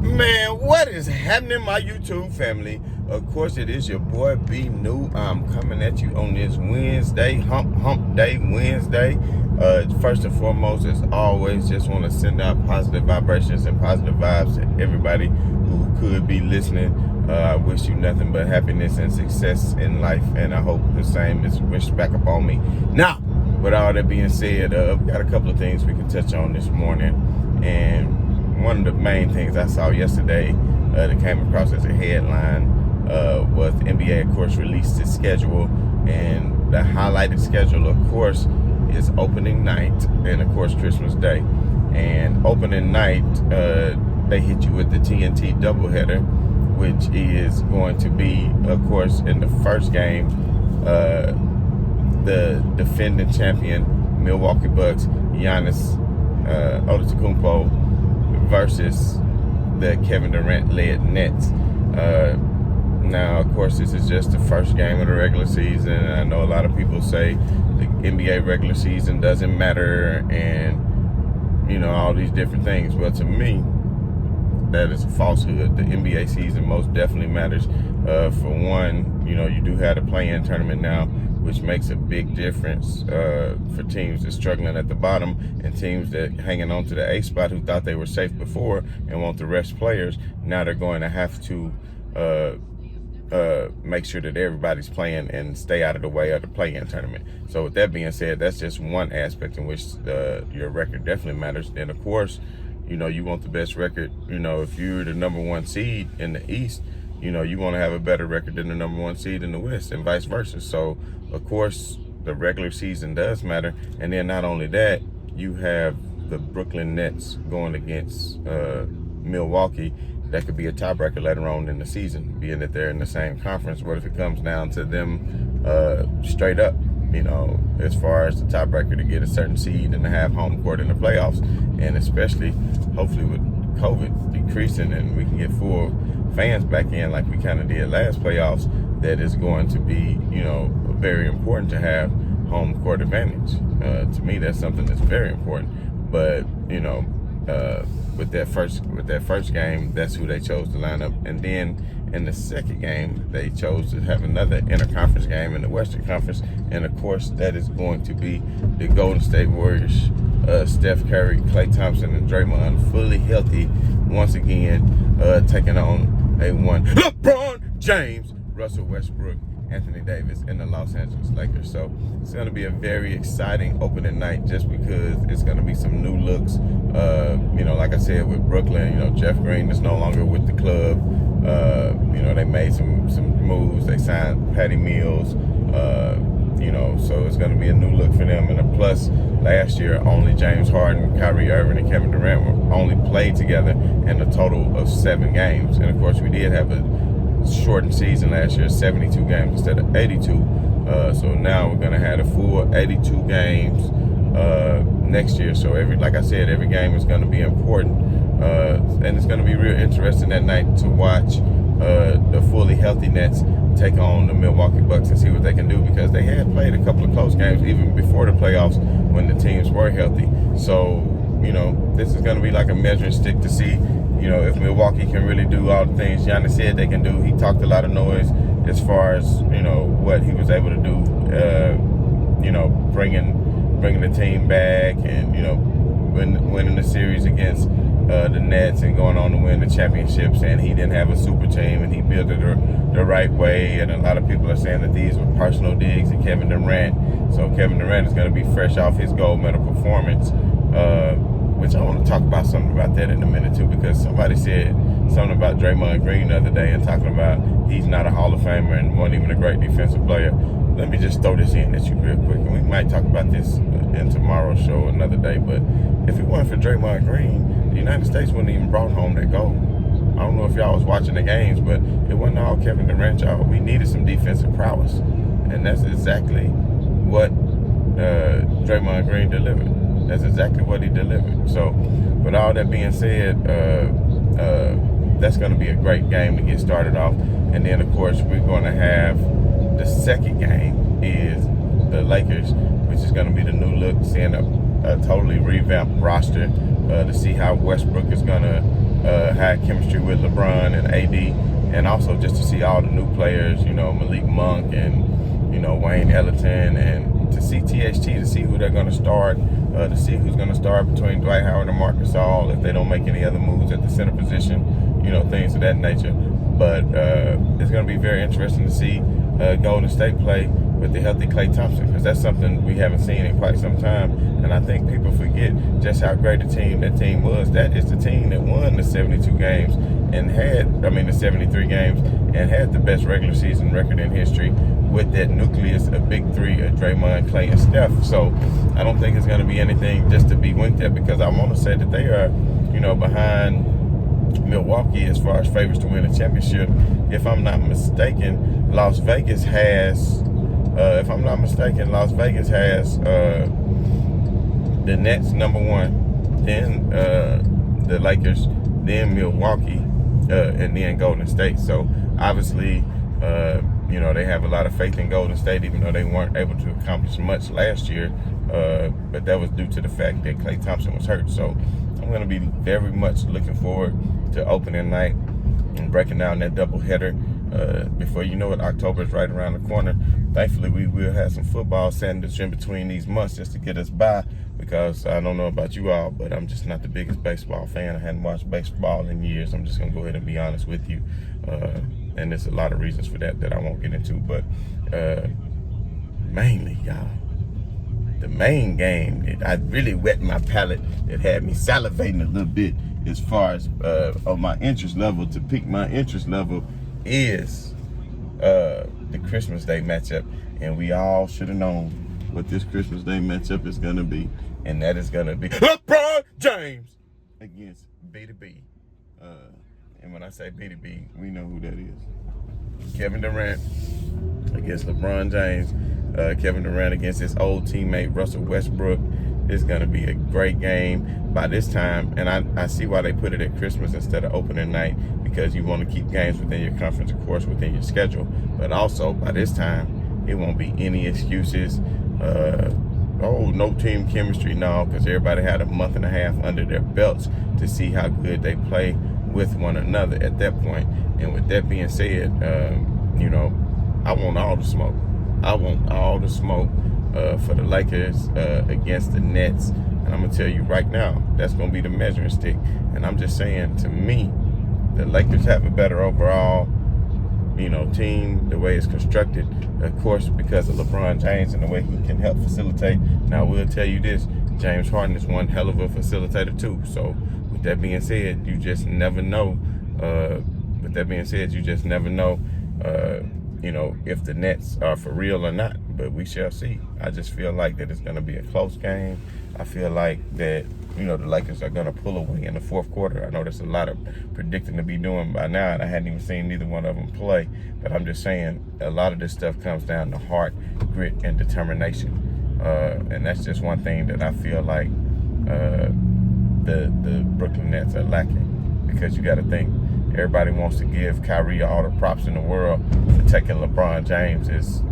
Man, what is happening, my YouTube family? Of course, it is your boy B New. I'm coming at you on this Wednesday, hump day Wednesday. First and foremost, as always, just want to send out positive vibrations and positive vibes to everybody who could be listening. I wish you nothing but happiness and success in life, and I hope the same is wished back upon me. Now, with all that being said, we've got a couple of things we can touch on this morning, and one of the main things I saw yesterday that came across as a headline was the NBA, of course, released its schedule, and the highlighted schedule, of course, is opening night and, of course, Christmas Day. And opening night, they hit you with the TNT doubleheader, which is going to be, of course, in the first game, the defending champion Milwaukee Bucks, Giannis Antetokounmpo, versus the Kevin Durant-led Nets. Now, of course, this is just the first game of the regular season. I know a lot of people say the NBA regular season doesn't matter and, you know, all these different things. Well, to me, that is a falsehood. The NBA season most definitely matters. For one, you know, you do have a play-in tournament now, which makes a big difference for teams that's struggling at the bottom and teams that hanging on to the A spot who thought they were safe before and want to rest players. Now they're going to have to make sure that everybody's playing and stay out of the way of the play-in tournament. So with that being said, that's just one aspect in which your record definitely matters. Then, of course, you know, you want the best record. You know, if you're the number one seed in the East, you know, you want to have a better record than the number one seed in the West and vice versa. So, of course, the regular season does matter. And then not only that, you have the Brooklyn Nets going against Milwaukee. That could be a tiebreaker later on in the season, being that they're in the same conference. What if it comes down to them straight up, you know, as far as the tiebreaker to get a certain seed and to have home court in the playoffs? And especially, hopefully, with COVID decreasing and we can get full fans back in like we kind of did last playoffs, that is going to be, you know, very important to have home court advantage. To me, that's something that's very important. But, you know, with that first game, that's who they chose to line up. And then in the second game, they chose to have another interconference game in the Western Conference. And of course, that is going to be the Golden State Warriors, Steph Curry, Klay Thompson, and Draymond, fully healthy once again, taking on LeBron James, Russell Westbrook, Anthony Davis, and the Los Angeles Lakers. So it's going to be a very exciting opening night just because it's going to be some new looks. You know, like I said, with Brooklyn, you know, Jeff Green is no longer with the club. You know, they made some moves. They signed Patty Mills. You know, so it's going to be a new look for them. And plus, last year, only James Harden, Kyrie Irving, and Kevin Durant were only played together in a total of 7 games. And of course, we did have a shortened season last year, 72 games instead of 82. So now we're going to have a full 82 games next year. So like I said, every game is going to be important. And it's going to be real interesting that night to watch the fully healthy Nets take on the Milwaukee Bucks and see what they can do, because they had played a couple of close games even before the playoffs when the teams were healthy. So, you know, this is going to be like a measuring stick to see, you know, if Milwaukee can really do all the things Giannis said they can do. He talked a lot of noise as far as, you know, what he was able to do, you know, bringing the team back and, you know, winning the series against the Nets and going on to win the championships. And he didn't have a super team and he built it the right way. And a lot of people are saying that these were personal digs at Kevin Durant. So Kevin Durant is going to be fresh off his gold medal performance, which I want to talk about something about that in a minute too, because somebody said something about Draymond Green the other day and talking about he's not a Hall of Famer and wasn't even a great defensive player. Let me just throw this in at you real quick, and we might talk about this in tomorrow's show another day. But if it weren't for Draymond Green, the United States wouldn't even brought home that gold. I don't know if y'all was watching the games, but it wasn't all Kevin Durant, y'all. We needed some defensive prowess, and that's exactly what Draymond Green delivered. That's exactly what he delivered. So, with all that being said, that's going to be a great game to get started off. And then, of course, we're going to have the second game is the Lakers, which is going to be the new look, seeing a totally revamped roster to see how Westbrook is going to had chemistry with LeBron and AD, and also just to see all the new players, Malik Monk and, Wayne Ellington, and to see THT, to see who they're going to start, to see who's going to start between Dwight Howard and Marcus All if they don't make any other moves at the center position, things of that nature. But it's going to be very interesting to see Golden State play with the healthy Klay Thompson, because that's something we haven't seen in quite some time. And I think people forget just how great a team that team was. That is the team that won the 72 games and the 73 games and had the best regular season record in history with that nucleus of big three of Draymond, Klay, and Steph. So I don't think it's going to be anything just to be winked at, because I want to say that they are, behind Milwaukee as far as favorites to win a championship. If I'm not mistaken, Las Vegas has the Nets number one, then the Lakers, then Milwaukee, and then Golden State. So obviously, they have a lot of faith in Golden State, even though they weren't able to accomplish much last year. But that was due to the fact that Klay Thompson was hurt. So I'm going to be very much looking forward to opening night and breaking down that doubleheader. Before you know it, October is right around the corner. Thankfully, we will have some football sandwich in between these months just to get us by, because I don't know about you all, but I'm just not the biggest baseball fan. I hadn't watched baseball in years. I'm just going to go ahead and be honest with you. And there's a lot of reasons for that I won't get into. But mainly, y'all, the main game that I really wet my palate, that had me salivating a little bit as far as on my interest level, to pick my interest level, is the Christmas Day matchup. And we all should have known what this Christmas Day matchup is going to be. And that is going to be LeBron James against B to B. And when I say B to B, we know who that is. Kevin Durant against LeBron James. Kevin Durant against his old teammate Russell Westbrook. It's going to be a great game by this time. And I see why they put it at Christmas instead of opening night, because you want to keep games within your conference, of course, within your schedule. But also, by this time, it won't be any excuses. No team chemistry, no, because everybody had a month and a half under their belts to see how good they play with one another at that point. And with that being said, I want all the smoke. I want all the smoke for the Lakers against the Nets. And I'm going to tell you right now, that's going to be the measuring stick. And I'm just saying, to me, the Lakers have a better overall, team, the way it's constructed. Of course, because of LeBron James and the way he can help facilitate. Now, I will tell you this, James Harden is one hell of a facilitator too. So with that being said, you just never know. If the Nets are for real or not, but we shall see. I just feel like that it's going to be a close game. I feel like that, the Lakers are going to pull away in the fourth quarter. I know there's a lot of predicting to be doing by now, and I hadn't even seen neither one of them play. But I'm just saying, a lot of this stuff comes down to heart, grit, and determination. And that's just one thing that I feel like the Brooklyn Nets are lacking. Because you got to think, everybody wants to give Kyrie all the props in the world for taking LeBron James's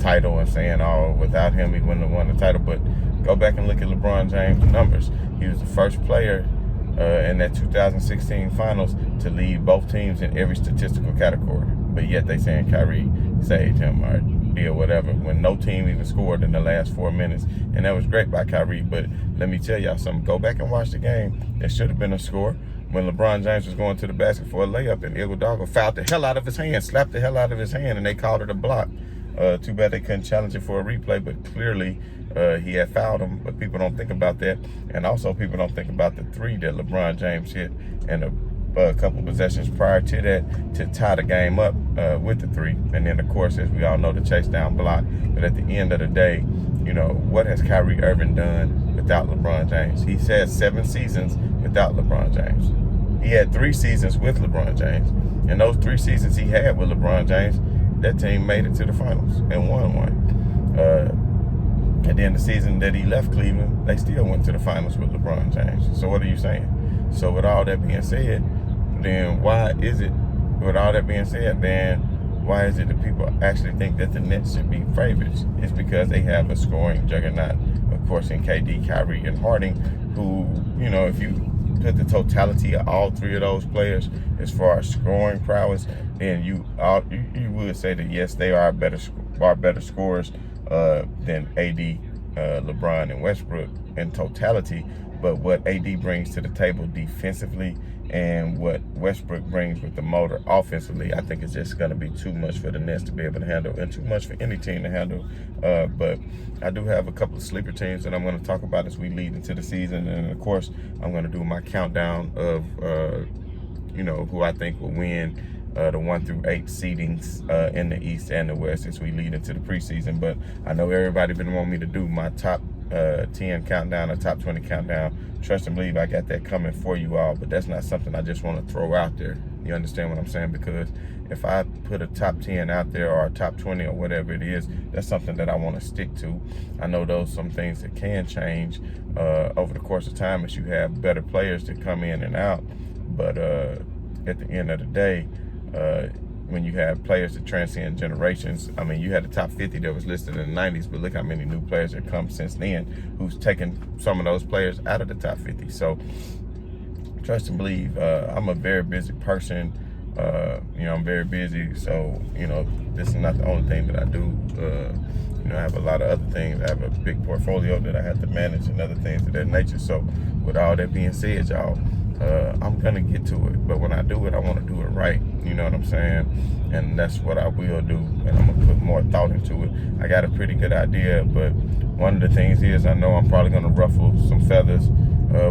title and saying, without him, he wouldn't have won the title. But go back and look at LeBron James' numbers. He was the first player in that 2016 finals to lead both teams in every statistical category. But yet they saying Kyrie saved him or did whatever, when no team even scored in the last 4 minutes. And that was great by Kyrie. But let me tell y'all something. Go back and watch the game. There should have been a score when LeBron James was going to the basket for a layup, and Iguodala fouled the hell out of his hand, slapped the hell out of his hand, and they called it a block. Too bad they couldn't challenge it for a replay, but clearly he had fouled him. But people don't think about that. And also people don't think about the three that LeBron James hit and a couple possessions prior to that to tie the game up with the three. And then, of course, as we all know, the chase down block. But at the end of the day, what has Kyrie Irving done without LeBron James? He's had 7 seasons without LeBron James. He had 3 seasons with LeBron James. And those 3 seasons he had with LeBron James, that team made it to the finals and won one. And then the season that he left Cleveland, they still went to the finals with LeBron James. So what are you saying? So with all that being said, then why is it that people actually think that the Nets should be favorites? It's because they have a scoring juggernaut, of course, in KD, Kyrie, and Harden, who, if you put the totality of all three of those players as far as scoring prowess, then you would say that yes, they are better scorers than AD, LeBron, and Westbrook in totality. But what AD brings to the table defensively and what Westbrook brings with the motor offensively, I think it's just going to be too much for the Nets to be able to handle, and too much for any team to handle. But I do have a couple of sleeper teams that I'm going to talk about as we lead into the season, and of course, I'm going to do my countdown of who I think will win the 1 through 8 seedings in the East and the West as we lead into the preseason. But I know everybody been wanting me to do my top 10 countdown or top 20 countdown. Trust and believe I got that coming for you all, but that's not something I just want to throw out there. You understand what I'm saying? Because if I put a top 10 out there or a top 20 or whatever it is, that's something that I want to stick to. I know those some things that can change over the course of time as you have better players that come in and out. But at the end of the day, when you have players that transcend generations, I mean, you had the top 50 that was listed in the 90s, but look how many new players have come since then who's taken some of those players out of the top 50. So trust and believe, I'm a very busy person. I'm very busy. So, this is not the only thing that I do. I have a lot of other things. I have a big portfolio that I have to manage and other things of that nature. So with all that being said, y'all, I'm going to get to it. But when I do it, I want to do it right. You know what I'm saying? And that's what I will do. And I'm going to put more thought into it. I got a pretty good idea. But one of the things is I know I'm probably going to ruffle some feathers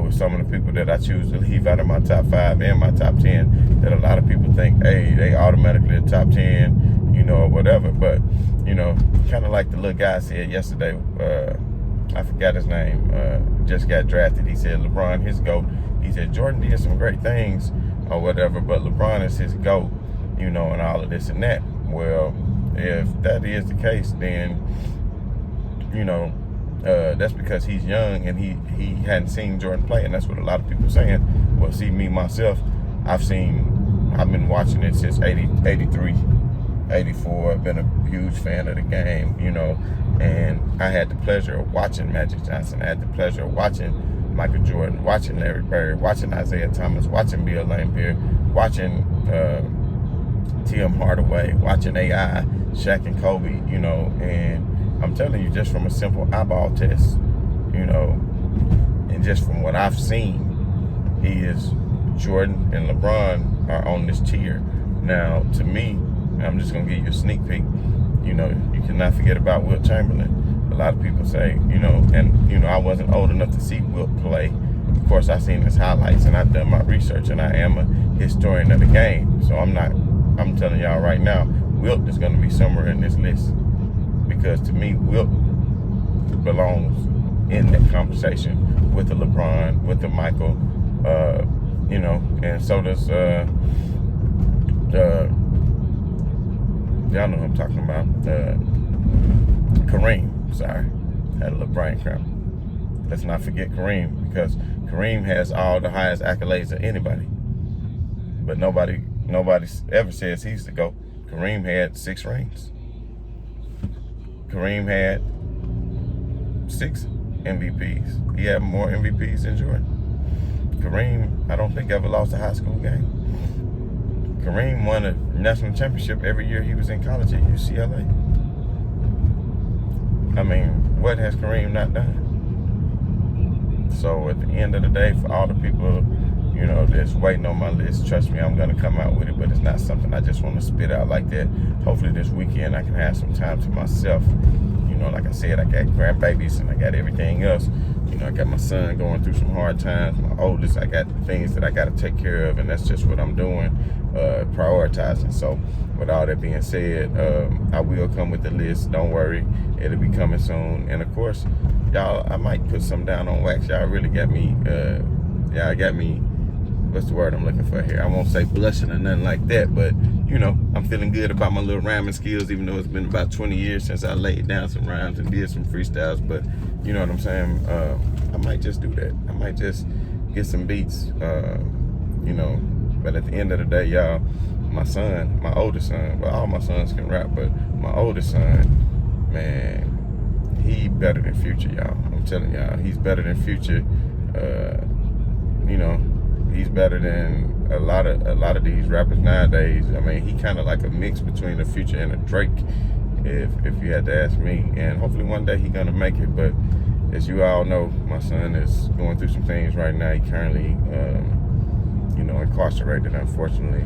with some of the people that I choose to leave out of my top 5 and my top 10, that a lot of people think, hey, they automatically a top 10, or whatever. But, kind of like the little guy said yesterday, I forgot his name, just got drafted. He said LeBron, his GOAT. He said Jordan did some great things or whatever, but LeBron is his GOAT, and all of this and that. Well, if that is the case, then, that's because he's young and he hadn't seen Jordan play, and that's what a lot of people are saying. Well, see, me, myself, I've been watching it since 83, 84. I've been a huge fan of the game, and I had the pleasure of watching Magic Johnson. I had the pleasure of watching Michael Jordan, watching Larry Bird, watching Isaiah Thomas, watching Bill Laimbeer, watching Tim Hardaway, watching AI, Shaq and Kobe, and I'm telling you, just from a simple eyeball test, and just from what I've seen, Jordan and LeBron are on this tier. Now, to me, I'm just going to give you a sneak peek, you cannot forget about Wilt Chamberlain. A lot of people say, and I wasn't old enough to see Wilt play. Of course, I've seen his highlights and I've done my research, and I am a historian of the game. So I'm telling y'all right now, Wilt is going to be somewhere in this list, because to me, Wilt belongs in that conversation with the LeBron, with the Michael, and so does y'all know who I'm talking about, Kareem. Sorry, had a little brain cramp. Let's not forget Kareem, because Kareem has all the highest accolades of anybody, but nobody ever says he's the GOAT. Kareem had 6 rings. Kareem had 6 MVPs. He had more MVPs than Jordan. Kareem, I don't think ever lost a high school game. Kareem won a national championship every year he was in college at UCLA. I mean, what has Kareem not done? So at the end of the day, for all the people, that's waiting on my list, trust me, I'm going to come out with it, but it's not something I just want to spit out like that. Hopefully this weekend I can have some time to myself. Like I said, I got grandbabies and I got everything else. I got my son going through some hard times. My oldest, I got things that I got to take care of, and that's just what I'm doing, prioritizing. So with all that being said, I will come with the list. Don't worry. It'll be coming soon. And of course, y'all, I might put some down on wax. Y'all really got me, what's the word I'm looking for here? I won't say blushing or nothing like that, but I'm feeling good about my little rhyming skills, even though it's been about 20 years since I laid down some rhymes and did some freestyles. But you know what I'm saying? I might just do that. I might just get some beats, But at the end of the day, y'all, my son, my oldest son, well, all my sons can rap, but my oldest son, man, he better than Future, y'all. I'm telling y'all, he's better than Future. he's better than a lot of these rappers nowadays. I mean, he kind of like a mix between a Future and a Drake, if you had to ask me. And hopefully one day he's gonna make it. But as you all know, my son is going through some things right now. He currently, incarcerated, unfortunately.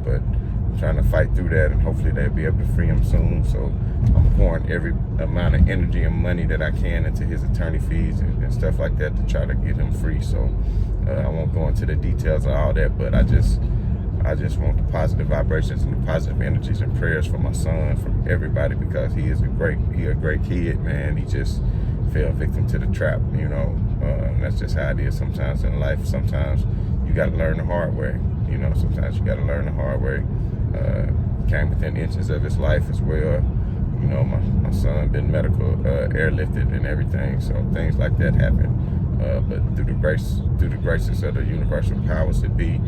But I'm trying to fight through that, and hopefully they'll be able to free him soon. So I'm pouring every amount of energy and money that I can into his attorney fees and stuff like that to try to get him free. So I won't go into the details of all that, but I just want the positive vibrations and the positive energies and prayers for my son, from everybody, because he a great kid, man. He just fell victim to the trap, and that's just how it is sometimes in life. Sometimes you got to learn the hard way, sometimes you got to learn the hard way. Came within inches of his life as well. My son been medical airlifted and everything, so things like that happen. But through the graces of the universal powers that be,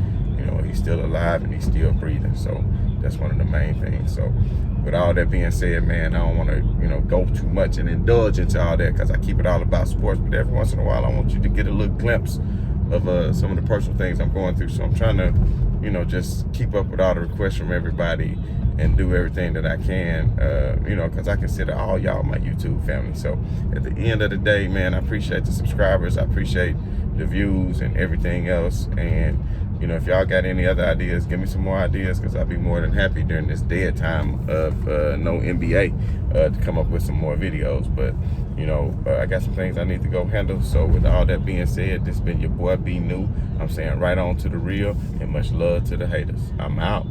he's still alive and he's still breathing. So that's one of the main things. So with all that being said, man, I don't want to, go too much and indulge into all that, because I keep it all about sports. But every once in a while, I want you to get a little glimpse of some of the personal things I'm going through. So I'm trying to, just keep up with all the requests from everybody and do everything that I can, because I consider all y'all my YouTube family. So at the end of the day, man, I appreciate the subscribers. I appreciate the views and everything else. And, if y'all got any other ideas, give me some more ideas, because I'll be more than happy during this dead time of no NBA to come up with some more videos. But, I got some things I need to go handle. So with all that being said, this has been your boy B New. I'm saying right on to the real, and much love to the haters. I'm out.